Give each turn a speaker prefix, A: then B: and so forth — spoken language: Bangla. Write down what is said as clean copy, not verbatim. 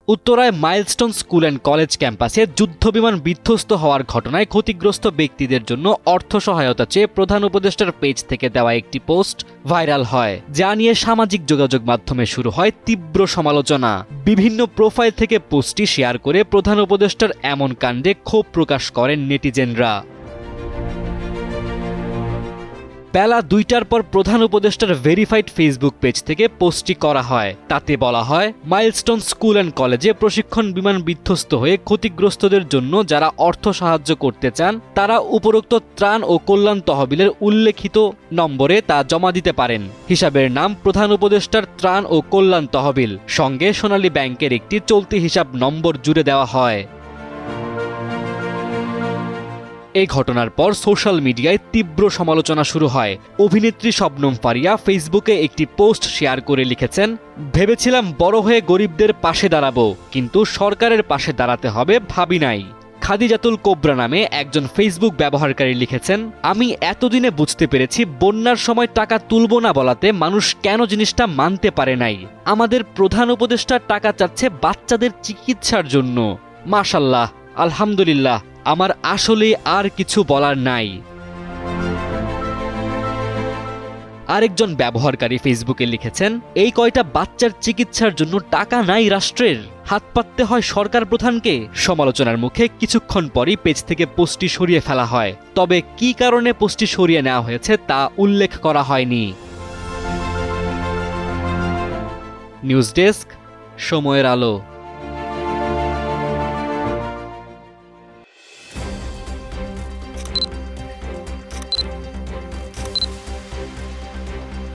A: উত্তরায় মাইলস্টোন স্কুল অ্যান্ড কলেজ ক্যাম্পাসে যুদ্ধবিমান বিধ্বস্ত হওয়ার ঘটনায় ক্ষতিগ্রস্ত ব্যক্তিদের জন্য অর্থ সহায়তা চেয়ে প্রধান উপদেষ্টার পেজ থেকে দেওয়া একটি পোস্ট ভাইরাল হয়, যা নিয়ে সামাজিক যোগাযোগ মাধ্যমে শুরু হয় তীব্র সমালোচনা। বিভিন্ন প্রোফাইল থেকে পোস্টটি শেয়ার করে প্রধান উপদেষ্টার এমন কাণ্ডে ক্ষোভ প্রকাশ করেন নেটিজেনরা। বেলা ২টার পর প্রধান উপদেষ্টার ভেরিফাইড ফেসবুক পেজ থেকে পোস্টটি করা হয়। তাতে বলা হয়, মাইলস্টোন স্কুল অ্যান্ড কলেজে প্রশিক্ষণ বিমান বিধ্বস্ত হয়ে ক্ষতিগ্রস্তদের জন্য যারা অর্থ সাহায্য করতে চান তারা উপরোক্ত ত্রাণ ও কল্যাণ তহবিলের উল্লেখিত নম্বরে তা জমা দিতে পারেন। হিসাবের নাম প্রধান উপদেষ্টার ত্রাণ ও কল্যাণ তহবিল, সঙ্গে সোনালী ব্যাংকের একটি চলতি হিসাব নম্বর জুড়ে দেওয়া হয়। এই ঘটনার পর সোশ্যাল মিডিয়ায় তীব্র সমালোচনা শুরু হয়। অভিনেত্রী শবনম ফারিয়া ফেসবুকে একটি পোস্ট শেয়ার করে লিখেছেন, ভেবেছিলাম বড় হয়ে গরিবদের পাশে দাঁড়াবো, কিন্তু সরকারের পাশে দাঁড়াতে হবে ভাবি নাই। খাদিজাতুল কোবরা নামে একজন ফেসবুক ব্যবহারকারী লিখেছেন, আমি এতদিনে বুঝতে পেরেছি বন্যার সময় টাকা তুলব না বলাতে মানুষ কেন জিনিসটা মানতে পারে নাই। আমাদের প্রধান উপদেষ্টা টাকা চাচ্ছে বাচ্চাদের চিকিৎসার জন্য। মাশাআল্লাহ, আলহামদুলিল্লাহ, আমার আসলে আর কিছু বলার নাই। আরেকজন ব্যবহারকারী ফেসবুকে লিখেছেন, এই কয়টা বাচ্চার চিকিৎসার জন্য টাকা নাই রাষ্ট্রের, হাত পাততে হয় সরকার প্রধানকে। সমালোচনার মুখে কিছুক্ষণ পরই পেজ থেকে পোস্টটি সরিয়ে ফেলা হয়, তবে কী কারণে পোস্টটি সরিয়ে নেওয়া হয়েছে তা উল্লেখ করা হয়নি। নিউজ ডেস্ক, সময়ের আলো।